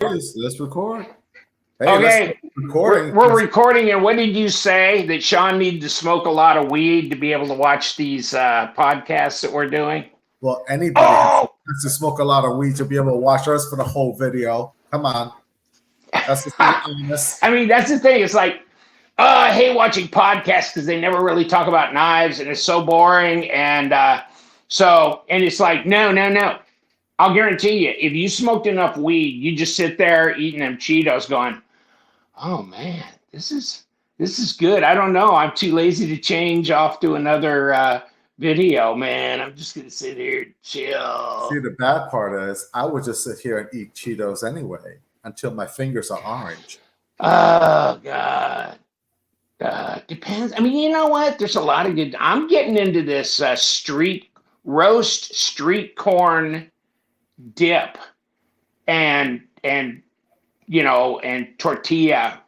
Let's record. Hey, let's Okay, recording. we're recording. And what did you say that Sean needed to smoke a lot of weed to be able to watch these podcasts that we're doing? Well, anybody Oh, has to smoke a lot of weed to be able to watch us for the whole video. Come on, that's just being honest. I mean, that's the thing. It's like, I hate watching podcasts because they never really talk about knives and it's so boring. And and it's like, no. I'll guarantee you, if you smoked enough weed, you just sit there eating them Cheetos going, oh man, this is good. I don't know. I'm too lazy to change off to another video, man. I'm just gonna sit here and See, chill. the bad part is I would just sit here and eat Cheetos anyway until my fingers are orange. Oh God. Depends. I mean, you know what? There's a lot of good. I'm getting into this street corn dip and and tortilla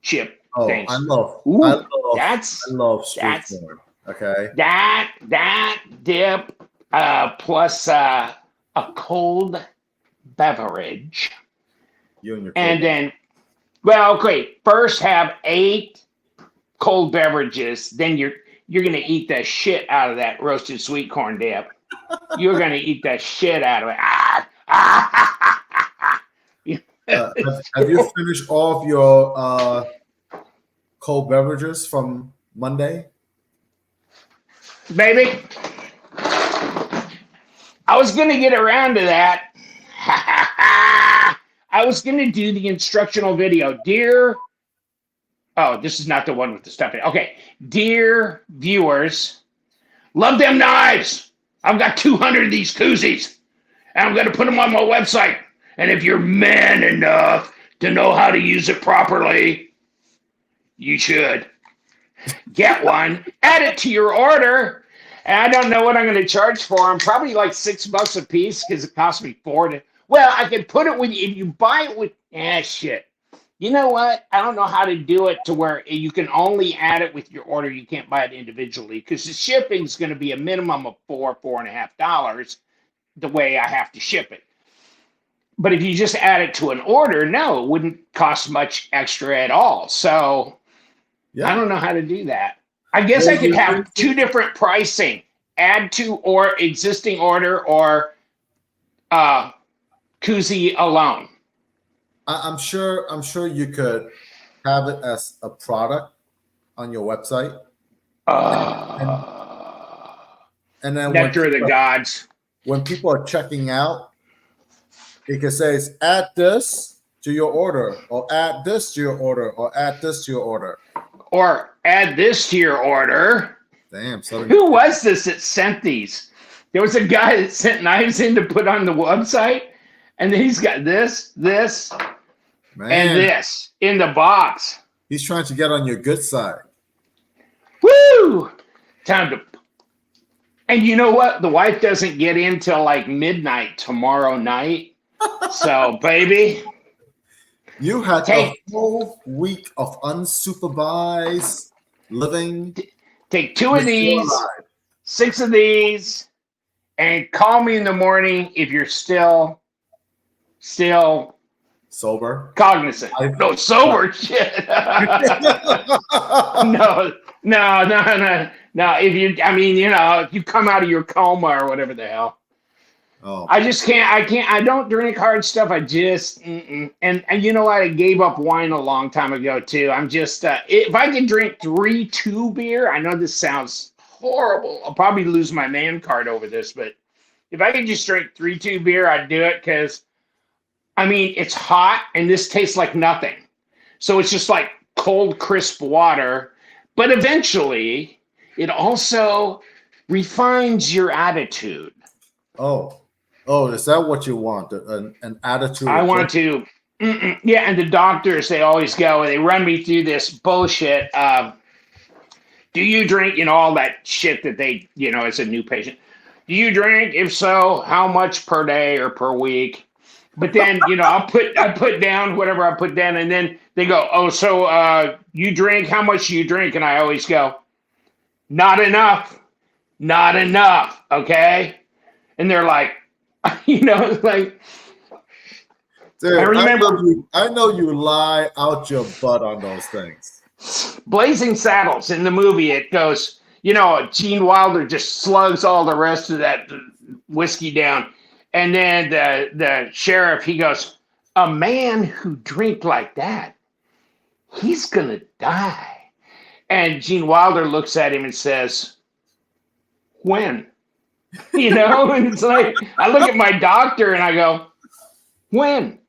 chip Oh, things. I Ooh, love, I that's love street that's corn. Okay, that dip plus a cold beverage, you and your and cold. then well, great. First have 8 cold beverages, then you're gonna eat the shit out of that roasted sweet corn dip. You're gonna eat the shit out of it. Have you finished all of your cold beverages from Monday? Baby, I was gonna get around to that. I was gonna do the instructional video. Oh, this is not the one with the stuff in it. Okay. Dear viewers, love them knives. I've got 200 of these koozies, and I'm gonna put them on my website. And if you're man enough to know how to use it properly, you should get one, add it to your order. And I don't know what I'm going to charge for them. Probably like $6 a piece because it cost me 4 to. Well, I can put it with if you buy it with. Shit. You know what? I don't know how to do it to where you can only add it with your order. You can't buy it individually because the shipping is going to be a minimum of $4.50 the way I have to ship it. But if you just add it to an order, no, it wouldn't cost much extra at all. So I Yeah. don't know how to do that. I guess Well, I could have 2 different pricing: add to or existing order, or uh, koozie alone. I'm sure. I'm sure you could have it as a product on your website, and Uh, and then Nectar of the gods. when people are checking out, it can say add this to your order, or add this to your order, or add this to your order. Or add this to your order. Damn, Southern. Who was this that sent these? There was a guy that sent knives in to put on the website, and then he's got this, Man, and this in the box. he's trying to get on your good side. Woo! Time to. And you know what? The wife doesn't get in till like midnight tomorrow night. So, baby, You had a take whole week of unsupervised living. 2 of these, 6 of these, and call me in the morning if you're still Sober. cognizant. No, sober shit. No. If if you come out of your coma or whatever the hell. Oh, I just can't. I don't drink hard stuff. I just and you know what? I gave up wine a long time ago too. I'm just if I could drink 3-2 beer. I know this sounds horrible. I'll probably lose my man card over this, but if I could just drink 3-2 beer, I'd do it because I mean it's hot and this tastes like nothing. So it's just like cold, crisp water. But eventually, it also refines your attitude. oh, is that what you want? An attitude? I want to, yeah. And the doctors, they always go, they run me through this bullshit. Do you drink? All that shit that they, as a new patient. Do you drink? If so, how much per day or per week? But then, I put down whatever I put down, and then they go, oh, so you drink? How much do you drink? And I always go, not enough, okay. And they're like, like Dude, I remember I know you lie out your butt on those things. Blazing Saddles in the movie. It goes, Gene Wilder just slugs all the rest of that whiskey down, and then the sheriff, he goes, "A man who drink like that, he's gonna die." And Gene Wilder looks at him and says, "When?" And it's like I look at my doctor and I go, "When?"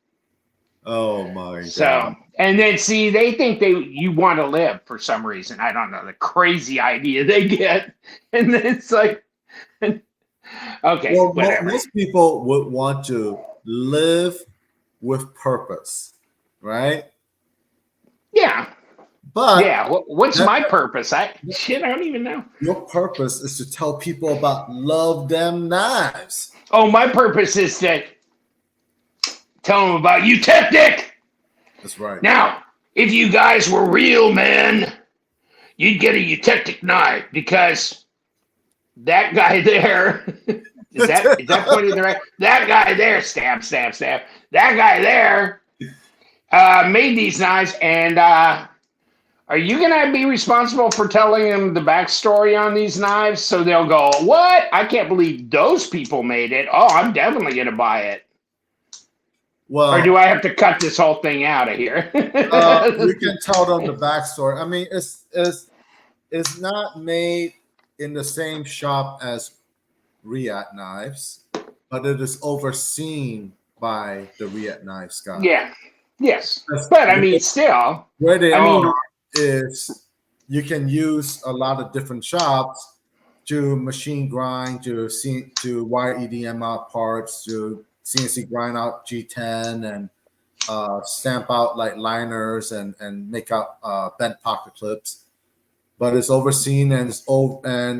Oh my So, God. and then see, they think you want to live for some reason. I don't know, the crazy idea they get. And then it's like, okay, Well, whatever. most people would want to live with purpose, right? Yeah. But Yeah. What's that, my purpose? I don't even know. your purpose is to tell people about love them knives. Oh, my purpose is to tell them about Eutectic. That's right. Now, if you guys were real men, you'd get a Eutectic knife because that guy there, is that pointing the right? That guy there, stab, stab, stab. That guy there made these knives, and are you going to be responsible for telling them the backstory on these knives? So they'll go, what? I can't believe those people made it. Oh, I'm definitely going to buy it. Well, or do I have to cut this whole thing out of here? you can tell them the backstory. I mean, it's not made in the same shop as Riyadh knives, but it is overseen by the Riyadh knives guy. Yeah. Yes. But I mean, still. Where they are is you can use a lot of different shops to machine grind, to wire EDM out parts, to CNC grind out G10 and stamp out like liners and make out bent pocket clips. But it's overseen and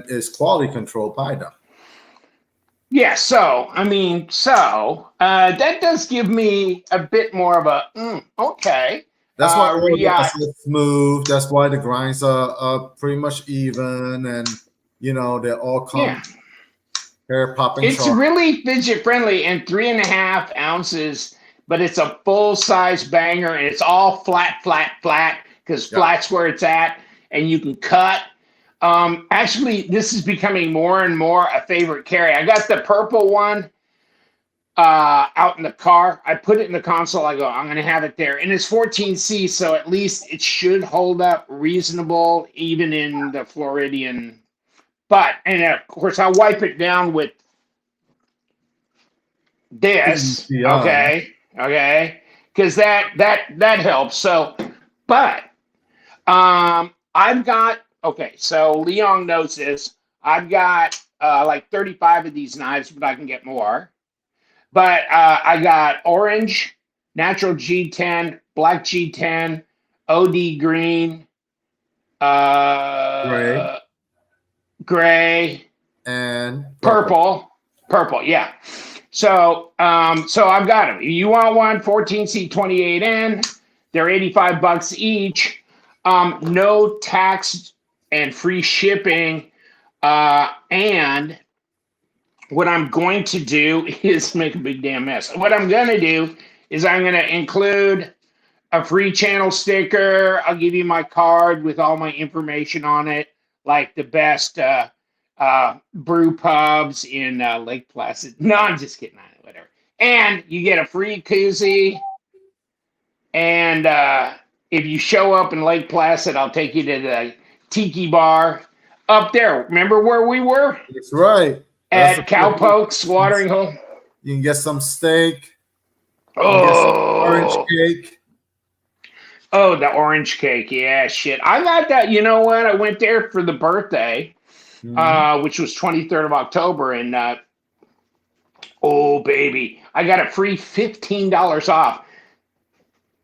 is quality controlled by them. Yeah, so that does give me a bit more of a okay. That's why it's smooth. That's why the grinds are pretty much even, and they're all hair popping. It's really fidget friendly and 3.5 ounces, but it's a full size banger and it's all flat because flat's where it's at, and you can cut. Actually, this is becoming more and more a favorite carry. I got the purple one out in the car. I put it in the console. I go, I'm going to have it there. And it's 14C, so at least it should hold up reasonable, even in the Floridian. And of course, I'll wipe it down with this. Okay. Because that helps. So, but I've got, okay, so Liong knows this. I've got like 35 of these knives, but I can get more. But I got orange, natural G10, black G10, OD green, gray, and purple, yeah. So I've got them. You want one 14C 28N? They're $85 each. No tax and free shipping. And what I'm going to do is make a big damn mess. What I'm going to do is I'm going to include a free channel sticker. I'll give you my card with all my information on it, like the best brew pubs in Lake Placid. No, I'm just kidding. Whatever. And you get a free koozie. And if you show up in Lake Placid, I'll take you to the Tiki Bar up there. Remember where we were? That's right. At Cowpokes Watering Hole. You can get some steak. Oh, orange cake. Oh, the orange cake. Yeah, shit. I got that. You know what? I went there for the birthday, which was 23rd of October. And, oh, baby. I got a free $15 off.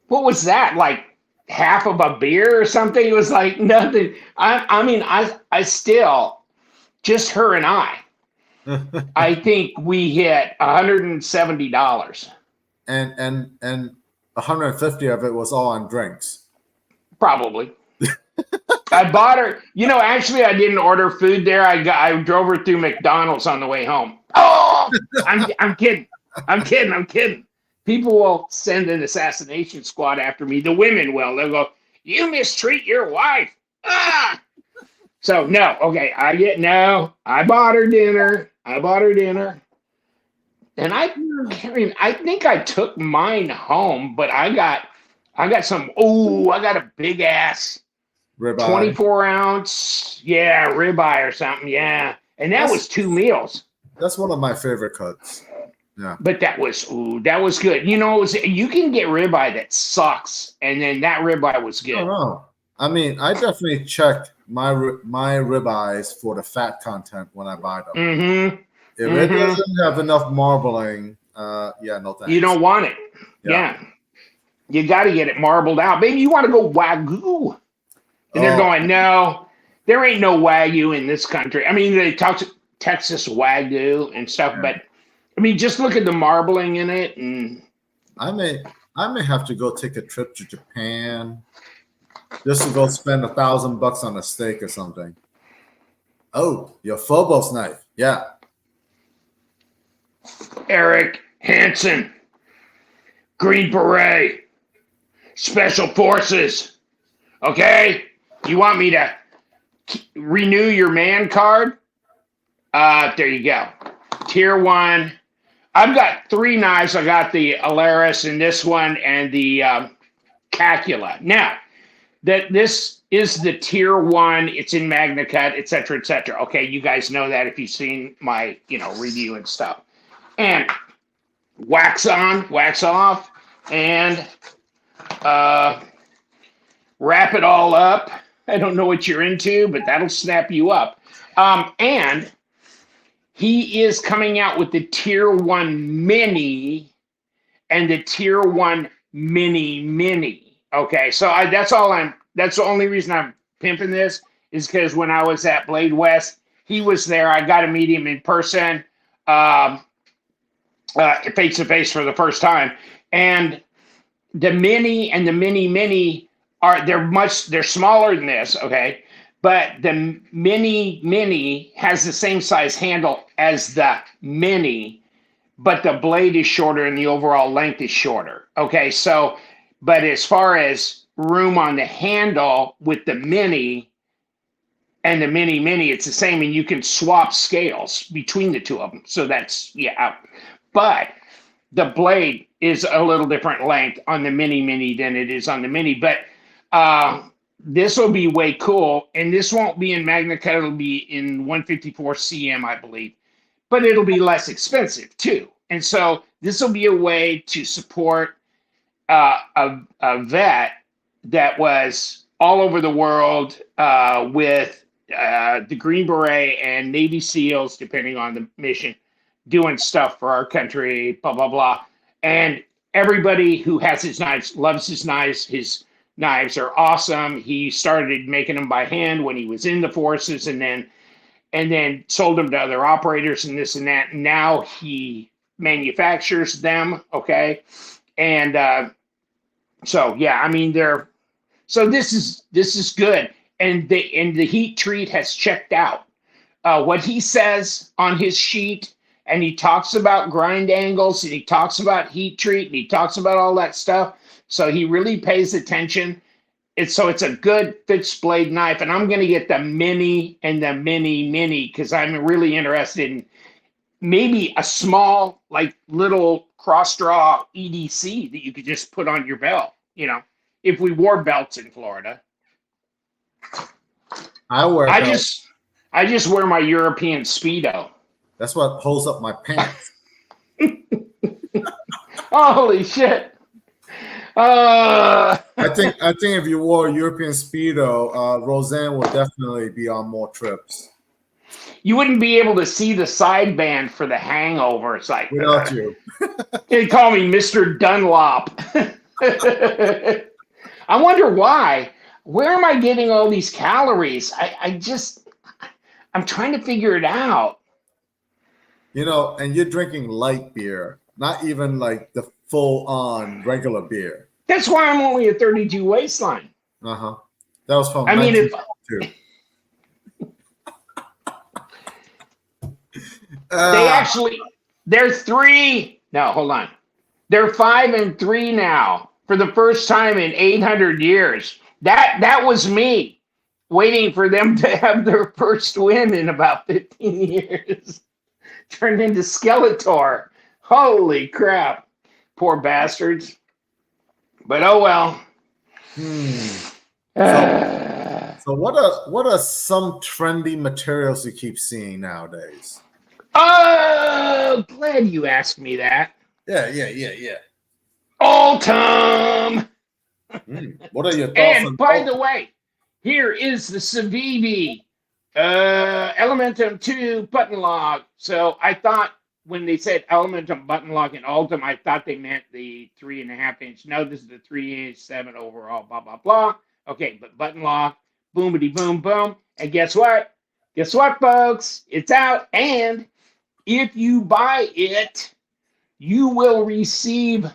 What was that? Like half of a beer or something? It was like nothing. I still, just her and I think we hit $170. And 150 of it was all on drinks. Probably. I bought her. Actually, I didn't order food there. I drove her through McDonald's on the way home. Oh, I'm kidding. people will send an assassination squad after me. The women will. They'll go, "You mistreat your wife." Ah. So no, okay. I bought her dinner. And I think I took mine home, but I got some. Oh, I got a big ass Ribeye. 24-ounce, yeah, ribeye or something, yeah. And that was 2 meals. That's one of my favorite cuts. Yeah. But that was good. You know, you can get ribeye that sucks, and then that ribeye was I don't good. know. I mean, I definitely check my ribeyes for the fat content when I buy them. Mm-hmm. If it Mm-hmm. doesn't have enough marbling, yeah, no thanks. You don't want it. Yeah. You got to get it marbled out. Maybe you want to go Wagyu. And they're Oh, going, no, there ain't no Wagyu in this country. I mean, they talk Texas Wagyu and stuff, yeah. but I mean, just look at the marbling in it. And I may have to go take a trip to Japan just to go spend $1,000 on a steak or something. Oh, your Phobos knife. Yeah. Eric Hansen, Green Beret, Special Forces. Okay? You want me to renew your man card? There you go. Tier 1. I've got 3 knives. I got the Alaris and this one and the Cacula. Now, this is the tier 1. It's in Magna Cut, etc., etc. Okay, you guys know that if you've seen my review and stuff. And wax on, wax off, and wrap it all up. I don't know what you're into, but that'll snap you up. And he is coming out with the tier 1 mini and the tier 1 mini. Okay, so that's the only reason I'm pimping this is because when I was at Blade West, he was there. I got to meet him in person, face to face for the first time. And the mini and the mini they're smaller than this, okay? But the mini has the same size handle as the mini, but the blade is shorter and the overall length is shorter. Okay, so, but as far as room on the handle with the mini and the mini, it's the same, and you can swap scales between the two of them. So that's, yeah. But the blade is a little different length on the mini than it is on the mini. But this will be way cool, and this won't be in Magna Cut. It'll be in 154 CM, I believe. But it'll be less expensive, too. And so this will be a way to support a vet that was all over the world with the Green Beret and Navy SEALs, depending on the mission, doing stuff for our country, blah, blah, blah. And everybody who has his knives loves his knives. His knives are awesome. He started making them by hand when he was in the forces and then sold them to other operators and this and that. And now he manufactures them, okay? And so, yeah, I mean, so this is good. And the heat treat has checked out. What he says on his sheet, and he talks about grind angles, and he talks about heat treat, and he talks about all that stuff. So he really pays attention. It's a good fixed blade knife, and I'm going to get the mini and the mini because I'm really interested in maybe a small, like little cross draw EDC that you could just put on your belt. If we wore belts in Florida. I just wear my European Speedo. That's what holds up my pants. Holy shit. I think if you wore European Speedo, Roseanne would definitely be on more trips. You wouldn't be able to see the sideband for The Hangover. It's like without you. They call me Mr. Dunlop. I wonder why. Where am I getting all these calories? I'm trying to figure it out. And you're drinking light beer, not even like the full-on regular beer. That's why I'm only a 32 waistline. Uh-huh. That was from they're 3. No, hold on. They're 5-3 now for the first time in 800 years. That was me waiting for them to have their first win in about 15 years. Turned into Skeletor. Holy crap. Poor bastards. But oh well. So what are some trendy materials you keep seeing nowadays? Oh, glad you asked me that. Yeah. Ultim. What are your thoughts And on by the Ultim? way, here is the Civivi Elementum 2 button lock. So I thought when they said Elementum button lock and Ultim, I thought they meant the 3.5-inch. No, this is the 3-inch, 7 overall, blah, blah, blah. Okay, but button lock, boomity boom, boom. And guess what? Guess what, folks? It's out. And if you buy it, you will receive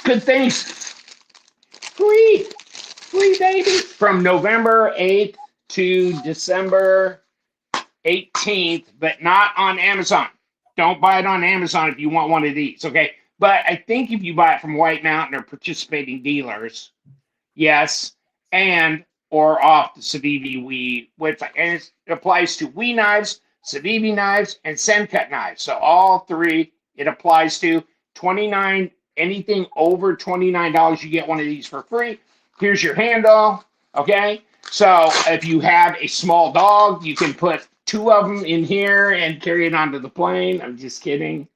good things free. Free, baby. From November 8th to December 18th, but not on Amazon. Don't buy it on Amazon if you want one of these, okay? But I think if you buy it from White Mountain or participating dealers, yes, and or off the Civivi Wii website. And it applies to Wii knives, Civivi knives, and Sencut knives. So all three it applies to. 29, anything over $29, you get one of these for free. Here's your handle, okay? So if you have a small dog, you can put 2 of them in here and carry it onto the plane. I'm just kidding.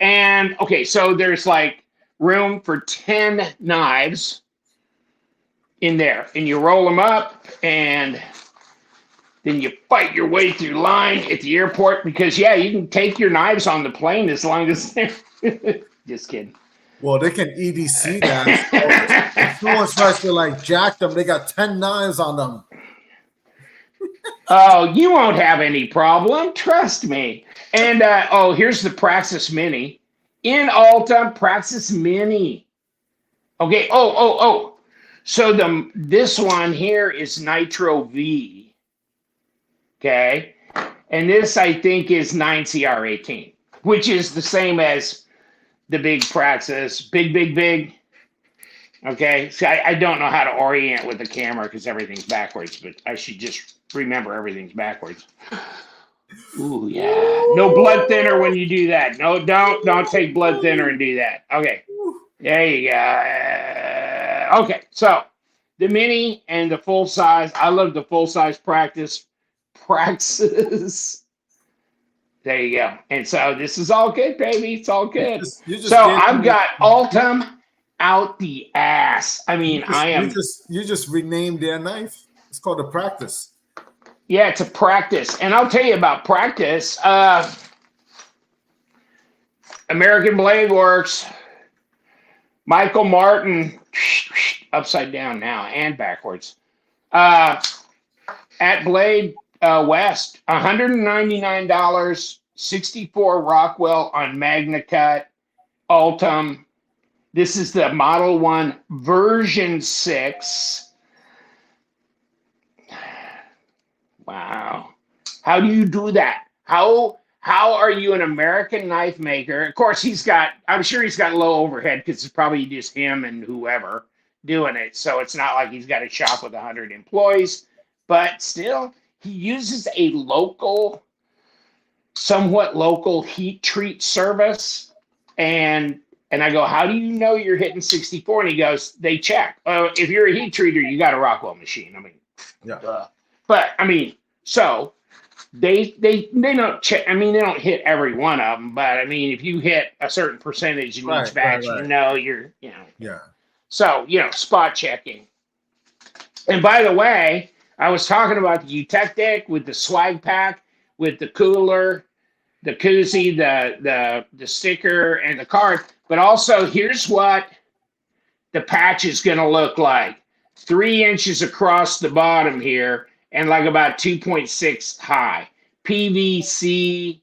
And okay, so there's like room for 10 knives in there, and you roll them up, and then you fight your way through line at the airport because yeah, you can take your knives on the plane as long as they're just kidding. Well, they can EDC that. So if someone tries to like jack them, they got 10 knives on them. Oh, you won't have any problem. Trust me. And here's the Praxis Mini. In Ulta, Praxis Mini. Okay. Oh. So this one here is Nitro V. Okay. And this I think is 9CR18, which is the same as the big Praxis. Big. Okay. So I don't know how to orient with the camera because everything's backwards, but I should just remember everything's backwards. Ooh, yeah. No blood thinner when you do that. No, don't take blood thinner and do that. Okay. There you go. Okay. So the mini and the full size. I love the full size Praxis. There you go. And so this is all good, baby. It's all good. So I've got Ultim out the ass. I mean, You just renamed their knife. It's called a Practice. Yeah, it's a Practice. And I'll tell you about Practice. American Blade Works. Michael Martin, upside down now and backwards. At Blade West, $199, 64 Rockwell on Magna Cut, Ultim. This is the Model 1 version 6. Wow. How do you do that? How are you an American knife maker? Of course, I'm sure he's got low overhead because it's probably just him and whoever doing it. So it's not like he's got a shop with 100 employees, but still he uses a somewhat local heat treat service. And I go, how do you know you're hitting 64? And he goes, they check. If you're a heat treater, you got a Rockwell machine. I mean, yeah. But I mean, so they don't check. I mean, they don't hit every one of them, but I mean, if you hit a certain percentage in each batch, you know you're. Yeah. So spot checking. And by the way, I was talking about the Eutectic with the swag pack, with the cooler, the koozie, the sticker, and the card. But also, here's what the patch is going to look like: 3 inches across the bottom here, and like about 2.6 high. PVC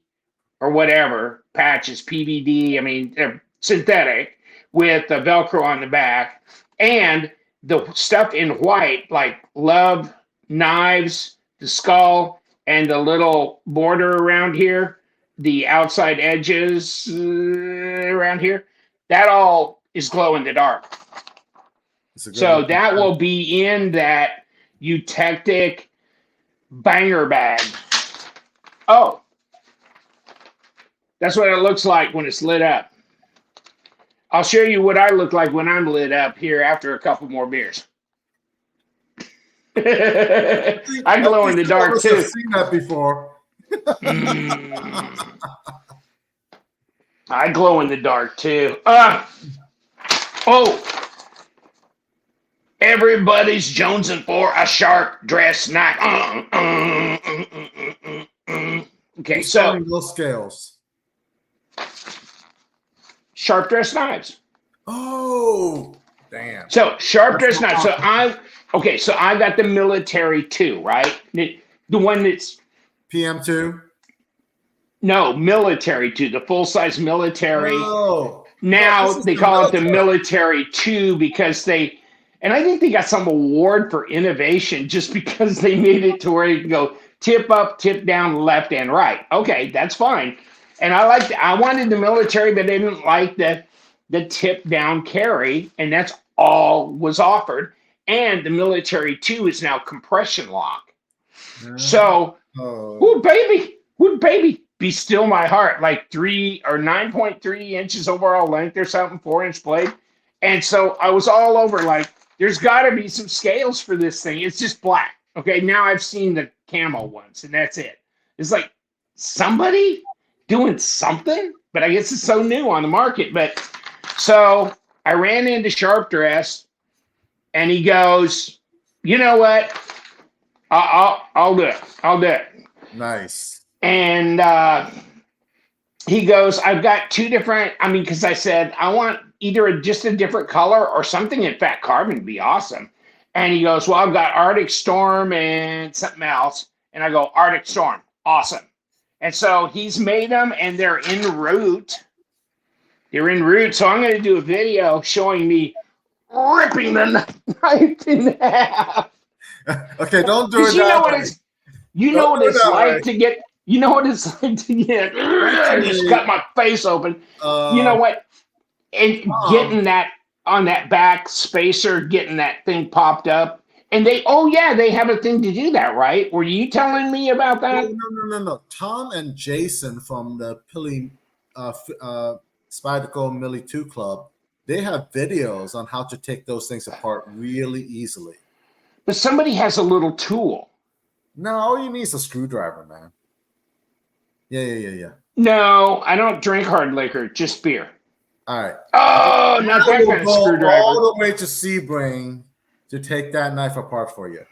or whatever patches, PVD. I mean, they're synthetic with the Velcro on the back, and the stuff in white, like love knives, the skull, and the little border around here, the outside edges around here. That all is glow in the dark. It's a good So looking that gun. will be in that Eutectic banger bag. Oh, that's what it looks like when it's lit up. I'll show you what I look like when I'm lit up here after a couple more beers. I I glow in think the some of dark us have too. seen that before. Mm, I glow in the dark too. Oh, everybody's jonesing for a sharp dress knife. Okay, Who's so selling those scales? sharp dress knives. Oh, damn. So sharp That's dress what knives. So I got the military too, right? The one that's PM2. no military too, the full size military. Oh, no, Now this is they the call it the military. military two because and I think they got some award for innovation just because they made it to where you can go tip up, tip down, left and right. Okay, that's fine. And I wanted the military, but they didn't like the tip down carry, and that's all was offered. And the military two is now compression lock. So, Oh, whoo baby, be still my heart, like 9.3 inches overall length or something, 4-inch blade. And so I was all over like, there's got to be some scales for this thing. It's just black. Okay, now I've seen the camo ones, and that's it. It's like somebody doing something, but I guess it's so new on the market. But so I ran into Sharp Dress, and he goes, "You know what? I'll do it. I'll do it." nice. And he goes, "I've got two different. I mean, because I said I want either just a different color or something in fat carbon would be awesome." And he goes, "Well, I've got Arctic Storm and something else." And I go, "Arctic Storm, awesome." And so he's made them, and they're en route. They're en route. So I'm going to do a video showing me ripping the knife in half. Okay, don't do Because it that way. you know Don't what do it it's that way. like to get you know what it's like to get just Actually, cut my face open. You know uh, what? And Tom, getting that on that back spacer, getting that thing popped up. And they have a thing to do that, right? Were you telling me about oh, that? no. Tom and Jason from the Spyderco Millie 2 Club, they have videos on how to take those things apart really easily. But somebody has a little tool. No, all you need is a screwdriver, man. Yeah. No, I don't drink hard liquor, just beer. All right. Oh, not I that will kind of go screwdriver. all the way to Sebring to take that knife apart for you.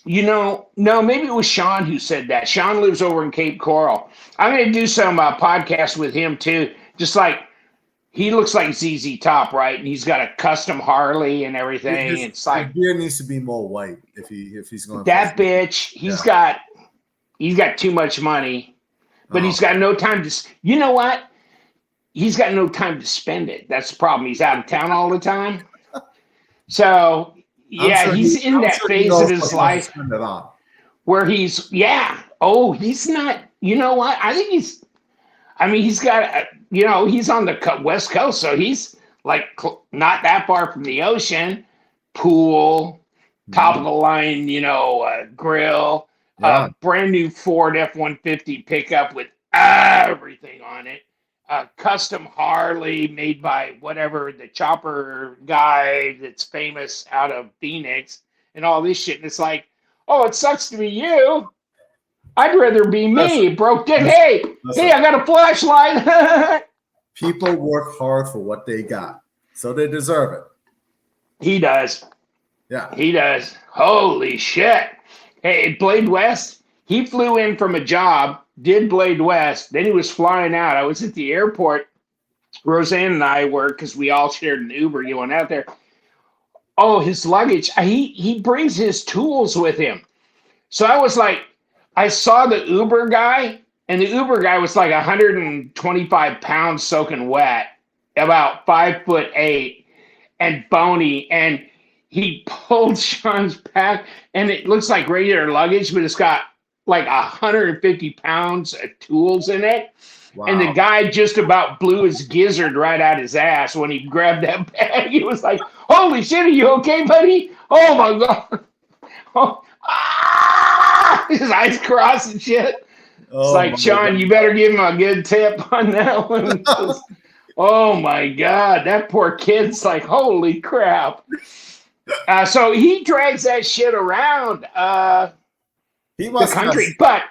No, maybe it was Sean who said that. Sean lives over in Cape Coral. I'm going to do some podcasts with him too. Just like he looks like ZZ Top, right? And he's got a custom Harley and everything. It's His like beard needs to be more white if he's going for that bitch. yeah. He's got too much money, but Oh, he's got no time to. You know what? He's got no time to spend it. That's the problem. He's out of town all the time. So yeah, he's in I'm that sure he phase of knows his what he wants to life spend it on. where he's yeah. Oh, he's not. You know what? I think he's. I mean, he's got. He's on the West Coast, so he's like not that far from the ocean. Pool, top of Mhm. the line, grill, Yeah. brand new Ford F-150 pickup with everything on it. Custom Harley made by whatever the chopper guy that's famous out of Phoenix and all this shit. And it's like, oh, it sucks to be you. I'd rather be Listen, me, broke dick. listen, Hey, listen. I got a flashlight. People work hard for what they got, so they deserve it. He does. Yeah. He does. Holy shit. Hey, Blade West, he flew in from a job, did Blade West, then he was flying out. I was at the airport. Roseanne and I were, because we all shared an Uber going out there. Oh, his luggage. He brings his tools with him. So I was like, I saw the Uber guy, and the Uber guy was like 125 pounds soaking wet, about 5'8", and bony, and he pulled Sean's back, and it looks like regular luggage, but it's got like 150 pounds of tools in it. And the Wow. guy just about blew his gizzard right out his ass when he grabbed that bag. He was like, "Holy shit, are you okay, buddy? Oh my god!" Oh, ah! His eyes crossed and shit. It's Oh like, my Sean, you god. better give him a good tip on that one. 'Cause, oh my god, that poor kid's like, holy crap. So he drags that shit around He the must got country. But,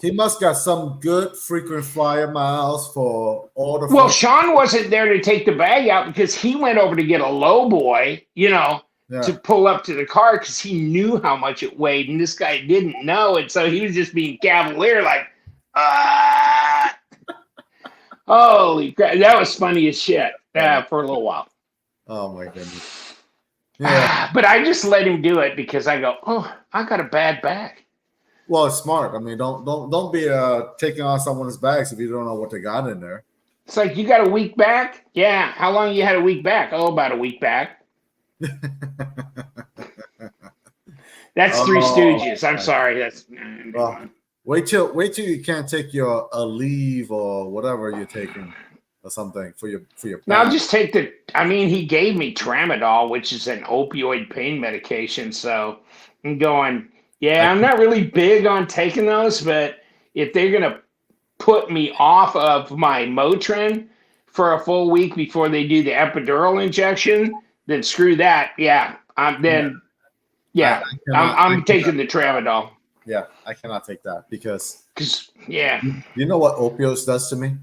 he must got some good frequent flyer miles for all the well, fun. Sean wasn't there to take the bag out because he went over to get a low boy, to Yeah. pull up to the car because he knew how much it weighed. And this guy didn't know. And so he was just being cavalier, like, ah. Holy crap. That was funny as shit for a little while. Oh my goodness. Yeah. But I just let him do it because I go, oh, I got a bad back. Well, it's smart. I mean, don't be taking on someone's bags if you don't know what they got in there. It's like, you got a weak back? Yeah. How long you had a weak back? Oh, about a week back. That's Three Stooges. I'm sorry. That's wait till you can't take your a leave or whatever you're taking or something for your now back. just take he gave me tramadol, which is an opioid pain medication. So I'm going, yeah, I'm not really big on taking those, but if they're going to put me off of my Motrin for a full week before they do the epidural injection, then screw that. Yeah. I'm taking the tramadol. Yeah, I cannot take that because yeah. You know what opioids does to me?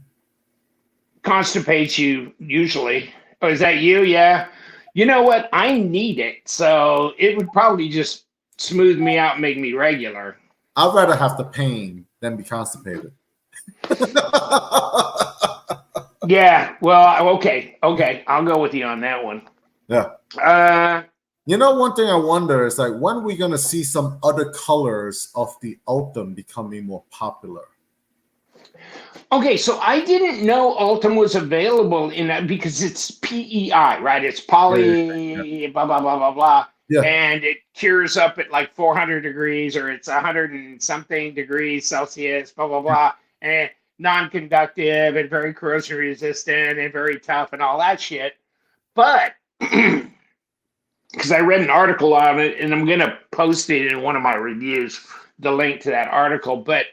Constipates you usually. Oh, is that you? Yeah. You know what? I need it. So it would probably just smooth me out and make me regular. I'd rather have the pain than be constipated. Yeah. Well, okay. I'll go with you on that one. Yeah. One thing I wonder is like when are we gonna see some other colors of the Ultim becoming more popular? Okay, so I didn't know Ultim was available in that because it's PEI, right? It's poly, blah, blah, blah, blah, blah. Yeah. And it cures up at like 400 degrees or it's 100 and something degrees Celsius, blah, blah, blah. And non-conductive and very corrosion resistant and very tough and all that shit. But because I read an article on it and I'm going to post it in one of my reviews, the link to that article. But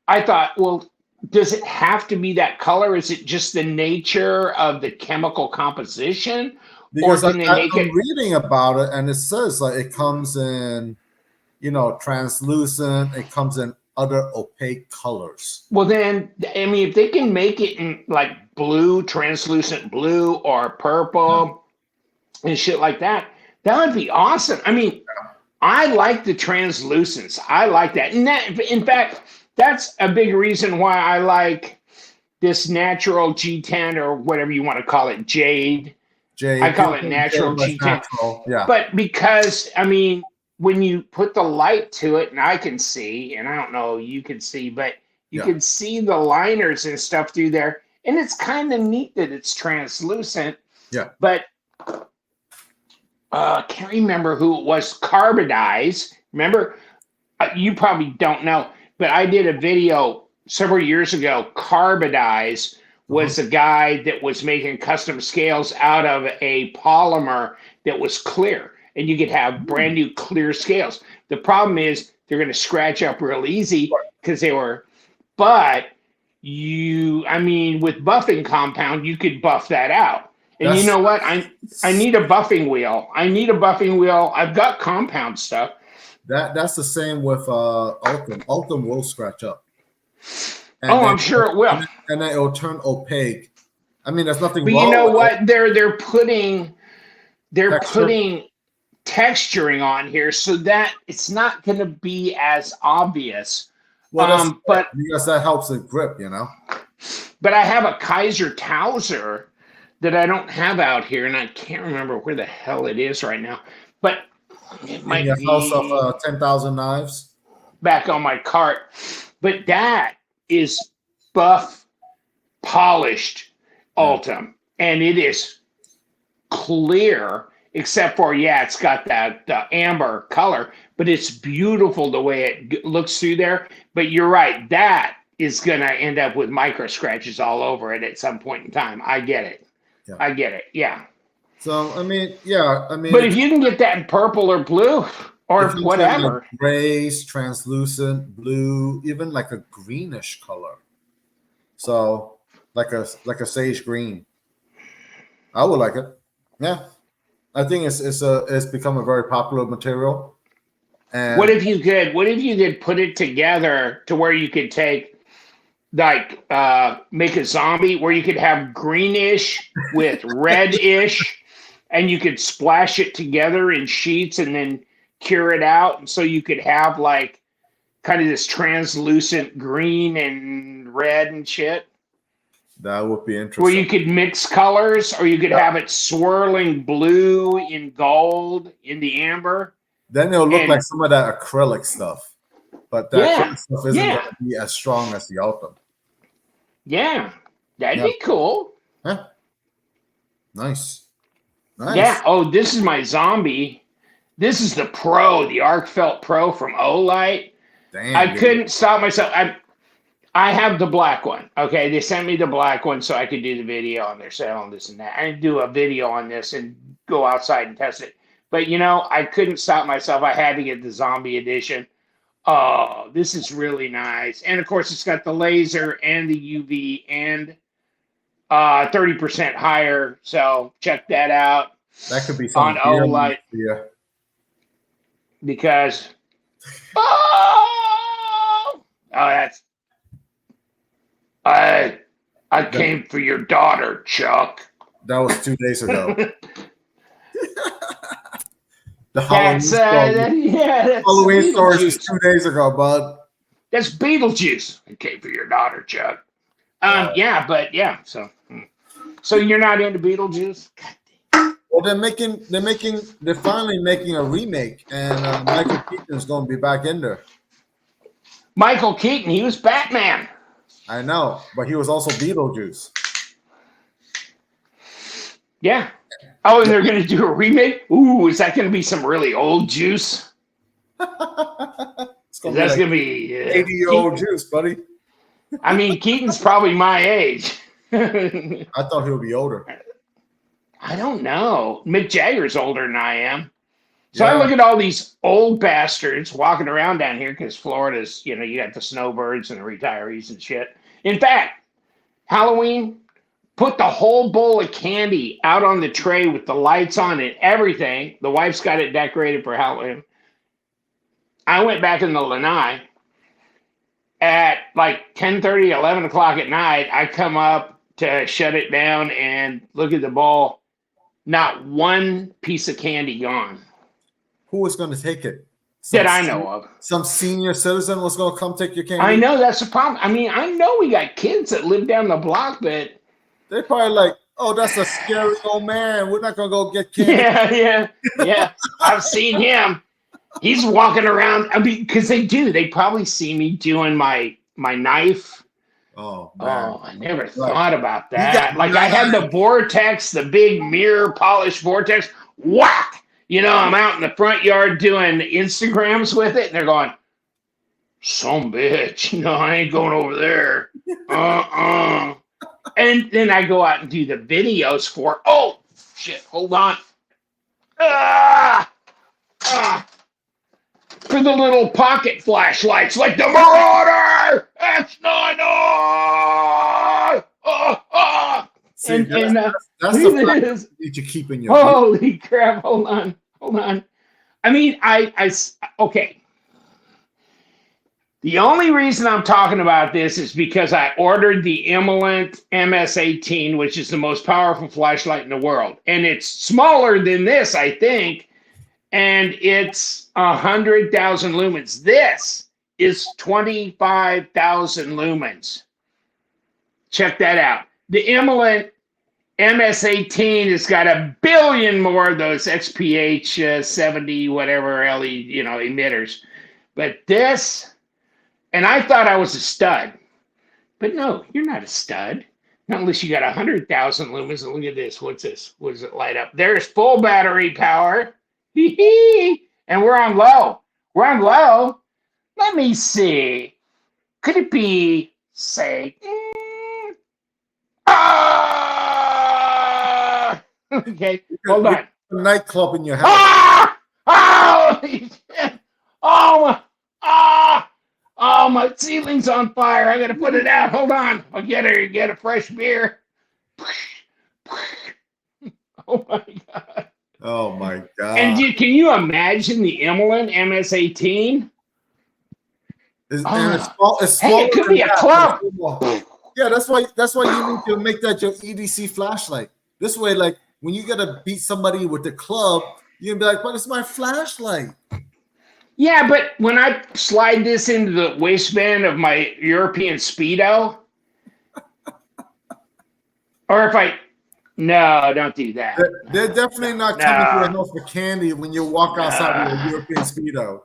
I thought, well, does it have to be that color? Is it just the nature of the chemical composition? Because I'm reading about it and it says like it comes in, translucent. It comes in other opaque colors. Well, then, if they can make it in like blue, translucent blue or purple and shit like that, that would be awesome. I like the translucence. I like that. And in fact, that's a big reason why I like this natural G10 or whatever you want to call it, jade. I call it natural G10. Natural. Yeah. But because, when you put the light to it, and I can see, and I don't know, you can see, but you can see the liners and stuff through there. And it's kind of neat that it's translucent. Yeah. But I can't remember who it was. Carbonize. Remember? You probably don't know. But I did a video several years ago. Carbonize was a guy that was making custom scales out of a polymer that was clear. And you could have brand new clear scales. The problem is they're going to scratch up real easy because they were. But with buffing compound, you could buff that out. And you know what? I need a buffing wheel. I've got compound stuff. That's the same with Ultim. Ultim will scratch up. And I'm sure it will. And then it'll turn opaque. There's nothing but wrong you know with what? it. They're putting texturing on here so that it's not going to be as obvious. Well, because that helps the grip, But I have a Kaiser Towser that I don't have out here, and I can't remember where the hell it is right now. But it might be house of 10,000 knives back on my cart. But that is buff, polished Ultim, and it is clear, except for, yeah, it's got that amber color, but it's beautiful the way it looks through there. But you're right, that is going to end up with micro scratches all over it at some point in time. I get it. Yeah. I get it. Yeah. So I mean, yeah, I mean, But if you can get that in purple or blue or it comes in, whatever, like grays, translucent, blue, even like a greenish color. So like a sage green. I would like it. Yeah, I think it's become a very popular material. And what if you could put it together to where you could take like make a zombie where you could have greenish with reddish and you could splash it together in sheets and then cure it out, and so you could have like kind of this translucent green and red and shit. that would be interesting. Where you could mix colors, or you could have it swirling blue in gold in the amber. Then it'll look like some of that acrylic stuff, but that acrylic stuff isn't going to be as strong as the Ultim. Yeah, that'd be cool. Yeah. Nice. Yeah. Oh, this is my zombie. This is the Pro, the Arc Felt Pro from Olight. Damn. I couldn't stop myself. I have the black one. Okay, they sent me the black one so I could do the video on their sale and this and that. I do a video on this and go outside and test it. But I couldn't stop myself. I had to get the zombie edition. Oh, this is really nice. And of course, it's got the laser and the UV and 30% higher. So check that out. That could be some on Olight. Yeah. Because that's I came for your daughter, Chuck. That was 2 days ago. The Halloween story is 2 days ago, bud. That's Beetlejuice. I came for your daughter, Chuck. Yeah, but yeah. So you're not into Beetlejuice? Well, they're finally making a remake, and Michael Keaton is going to be back in there. Michael Keaton, he was Batman. I know, but he was also Beetlejuice. Yeah. Oh, and they're going to do a remake? Ooh, is that going to be some really old juice? That's going to be 80-year-old juice, buddy. I mean, Keaton's probably my age. I thought he would be older. I don't know. Mick Jagger's older than I am. So I look at all these old bastards walking around down here because Florida's, you got the snowbirds and the retirees and shit. In fact, Halloween, put the whole bowl of candy out on the tray with the lights on and everything. The wife's got it decorated for Halloween. I went back in the lanai at like 10:30, 11 o'clock at night. I come up to shut it down and look at the bowl. Not one piece of candy gone. Who was going to take it? That I know of. Some senior citizen was going to come take your candy? I know, that's the problem. I mean, I know we got kids that live down the block, but they're probably like, oh, that's a scary old man. We're not going to go get candy. Yeah. I've seen him. He's walking around. I mean, because they do. They probably see me doing my knife. Oh, man. I never thought about that. Like I had the vortex, the big mirror polished vortex. Whack! I'm out in the front yard doing Instagrams with it, and they're going, some bitch, I ain't going over there. And then I go out and do the videos for, oh, shit, hold on. For the little pocket flashlights, like the Marauder X99. See, And that's the flashlight you keep in your holy crap! Hold on. I mean, okay. The only reason I'm talking about this is because I ordered the Emerald MS-18, which is the most powerful flashlight in the world, and it's smaller than this, I think, and it's 100,000 lumens. This is 25,000 lumens. Check that out. The Emerald MS-18 has got 1 billion more of those XPH 70 whatever LE emitters, but this, and I thought I was a stud, but no, you're not a stud. Unless you got 100,000 lumens. And look at this. What's this? What does it light up? There's full battery power. And we're on low. We're on low. Let me see. Could it be, say, okay, hold on. A nightclub in your house. Oh, oh, my ceiling's on fire. I gotta put it out. Hold on. I'll get a fresh beer. Oh my god. Oh my god. And can you imagine the Emlyn MS-18? It's hey, it could be a club. Yeah, that's why you need to make that your EDC flashlight. This way, like when you gotta beat somebody with the club, you can be like, but it's my flashlight. Yeah, but when I slide this into the waistband of my European Speedo, or if no, don't do that. They're definitely not coming to your house for candy when you walk outside with a European Speedo.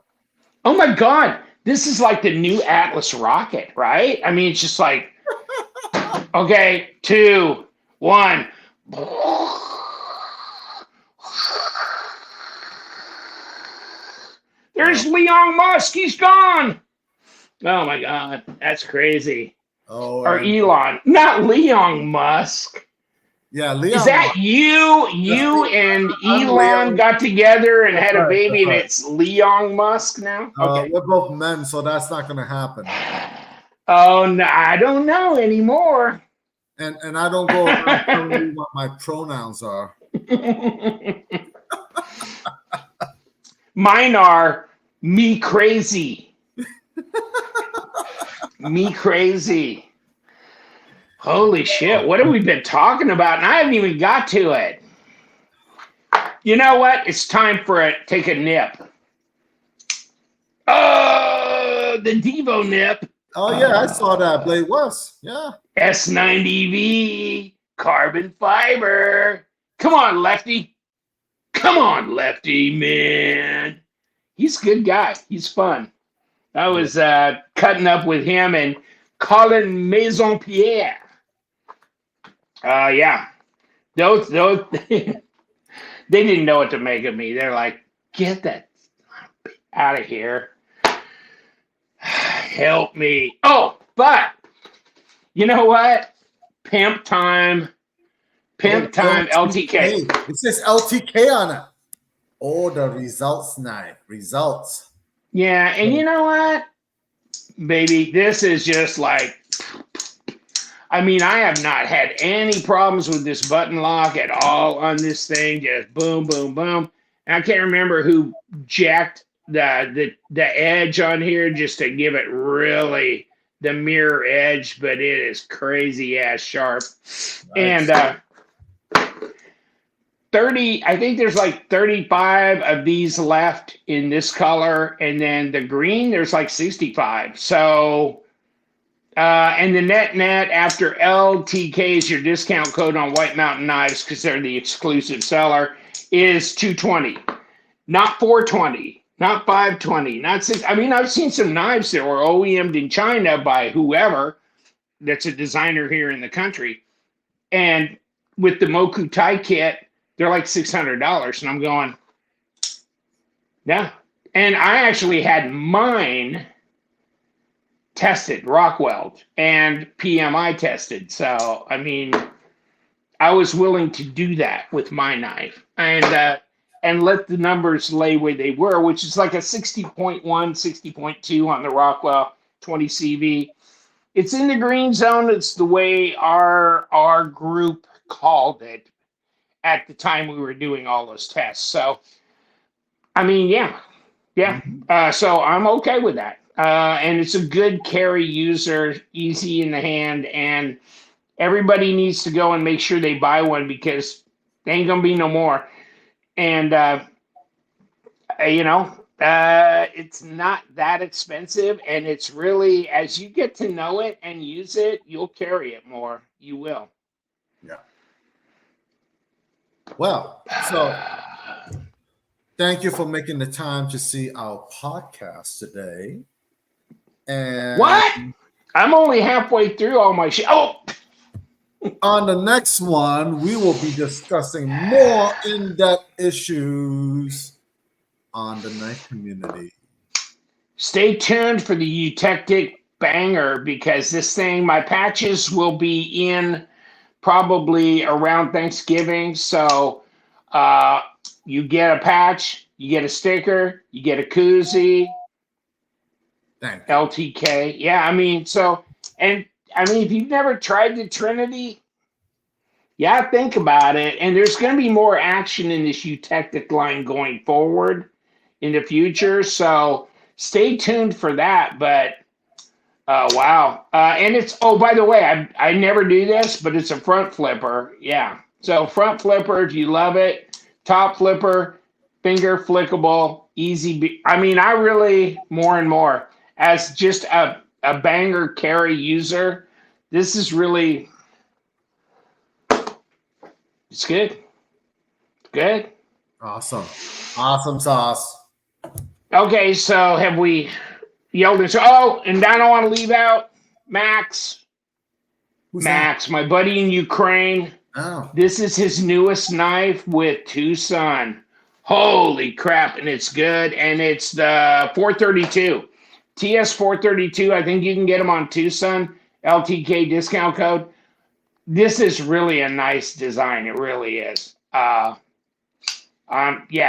Oh my god, this is like the new Atlas rocket, right? I mean, it's just like, okay, 2, 1. There's Liong Musk. He's gone. Oh my god, that's crazy. Oh, or Elon, not Liong Musk. Yeah, Liong. Is that you and Elon got together and had a baby, and it's Liong Musk now? Okay, we're both men, so that's not going to happen. Oh no, I don't know anymore. And I don't go around telling you what my pronouns are. Mine are me crazy. Me crazy. Holy shit, what have we been talking about? And I haven't even got to it. You know what? It's time for take a nip. Oh, the Devo nip. Oh, yeah, I saw that. Blade West. Yeah. S90V, carbon fiber. Come on, Lefty. Come on, Lefty, man. He's a good guy. He's fun. I was cutting up with him and Colin Maison-Pierre. Yeah. Those they didn't know what to make of me. They're like, get that out of here. Help me. Oh, but you know what? Pimp time. Pimp time LTK. It says LTK on it. Oh, the results now. Results. Yeah, and you know what? Baby, this is just like, I mean, I have not had any problems with this button lock at all on this thing. Just boom, boom, boom. And I can't remember who jacked the edge on here just to give it really the mirror edge, but it is crazy ass sharp. Nice. And 30, I think there's like 35 of these left in this color, and then the green there's like 65. So and the net after LTK is your discount code on White Mountain Knives, because they're the exclusive seller, is 220, not 420, not 520, not 6. I mean, I've seen some knives that were OEM'd in China by whoever that's a designer here in the country, and with the Moku tie kit, they're like $600, and I'm going, yeah. And I actually had mine tested, Rockweld, and PMI tested. So, I mean, I was willing to do that with my knife and let the numbers lay where they were, which is like a 60.1, 60.2 on the Rockwell 20 CV. It's in the green zone. It's the way our group called it at the time we were doing all those tests. So, I mean, yeah. So I'm okay with that. And it's a good carry user, easy in the hand, and everybody needs to go and make sure they buy one, because they ain't gonna be no more. And it's not that expensive, and it's really, as you get to know it and use it, you'll carry it more. You will. Yeah. Well, so thank you for making the time to see our podcast today. And what? I'm only halfway through all my shit. Oh, On the next one, we will be discussing more in-depth issues on the knife community. Stay tuned for the Eutectic banger because this thing, my patches will be in probably around Thanksgiving. So you get a patch, you get a sticker, you get a koozie, Thank you. LTK. Yeah, I mean, if you've never tried the Trinity, yeah, think about it. And there's going to be more action in this Eutectic line going forward in the future. So stay tuned for that. But wow. And it's, oh, by the way, I never do this, but it's a front flipper. Yeah. So front flipper, if you love it, top flipper, finger flickable, easy. I mean, I really, more and more, as just a banger carry user, this is really, it's good. Good. Awesome. Awesome sauce. Okay, so have we yelled this? Oh, and I don't want to leave out Max. Who's Max, my buddy in Ukraine. Oh. This is his newest knife with Tucson. Holy crap, and it's good. And it's the 432. TS 432. I think you can get them on Tucson. LTK discount code. This is really a nice design. It really is. Yeah,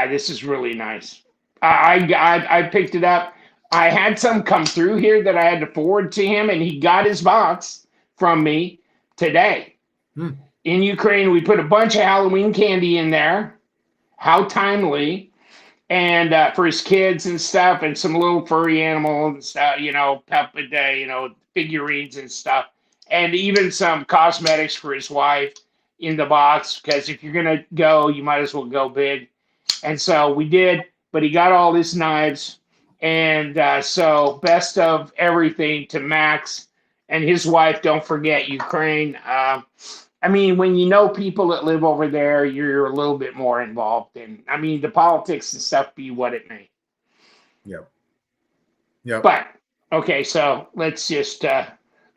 this is really nice. I picked it up. I had some come through here that I had to forward to him, and he got his box from me today. In Ukraine, we put a bunch of Halloween candy in there. How timely. And for his kids and stuff, and some little furry animals and stuff, figurines and stuff. And even some cosmetics for his wife in the box, because if you're going to go, you might as well go big. And so we did, but he got all his knives. And so best of everything to Max and his wife. Don't forget Ukraine. I mean, when you know people that live over there, you're a little bit more involved in. I mean, the politics and stuff be what it may. Yep. Yep. But okay, so let's just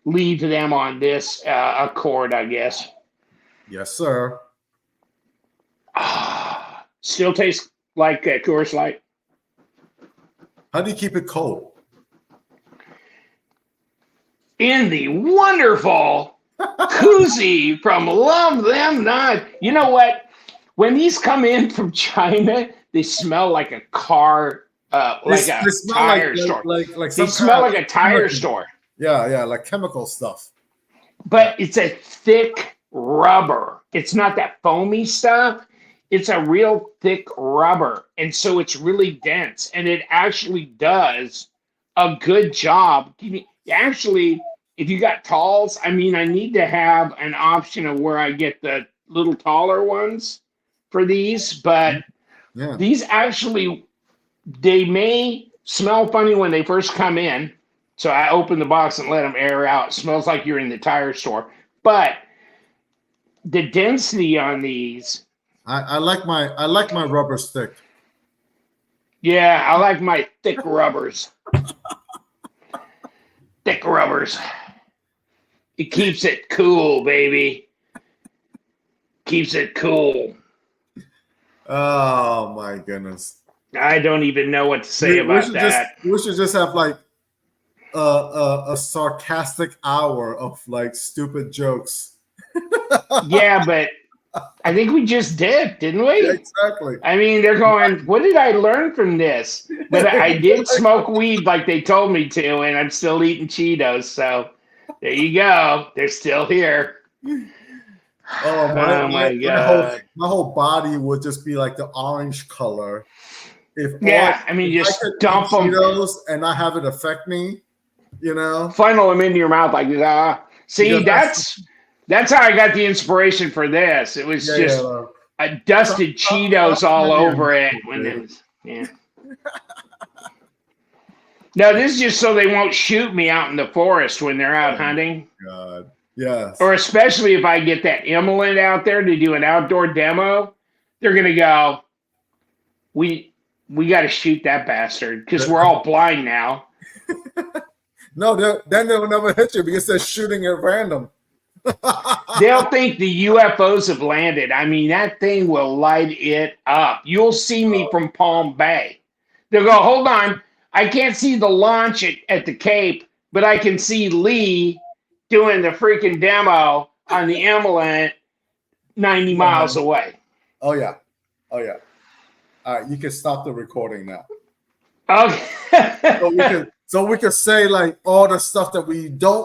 leave them on this accord, I guess. Yes, sir. Still tastes like Coors Light. How do you keep it cold? In the wonderful koozie from Love Them Not. You know what? When these come in from China, they smell like a car, like a tire store. They smell like a tire store. Yeah, like chemical stuff. But it's a thick rubber. It's not that foamy stuff. It's a real thick rubber. And so it's really dense. And it actually does a good job. Actually, if you got talls, I mean, I need to have an option of where I get the little taller ones for these. But these actually, they may smell funny when they first come in. So I open the box and let them air out. It smells like you're in the tire store. But the density on these, I like my rubber stick. yeah, I like my thick rubbers. Thick rubbers. It keeps it cool, baby. Keeps it cool. Oh my goodness. I don't even know what to say about that. We should just have like a sarcastic hour of like stupid jokes. Yeah, but I think we just did, didn't we? Yeah, exactly. I mean, they're going, what did I learn from this? But I did smoke weed like they told me to, and I'm still eating Cheetos. So there you go. They're still here. Oh my God. My whole body would just be like the orange color. Just dump them. Cheetos and not have it affect me, Funnel them into your mouth like that. See, that's how I got the inspiration for this. It was I dusted Cheetos all over it when it was, No, this is just so they won't shoot me out in the forest when they're out hunting. God, yes. Or especially if I get that emelet out there to do an outdoor demo, they're gonna go, we got to shoot that bastard because we're all blind now. No, then they'll never hit you because they're shooting at random. They'll think the UFOs have landed. I mean, that thing will light it up. You'll see me from Palm Bay. They'll go, hold on. I can't see the launch at the Cape, but I can see Lee doing the freaking demo on the Emerald 90 Yeah, miles man. away. Oh yeah. Oh yeah. All right, you can stop the recording now. Okay. So we can say like all the stuff that we don't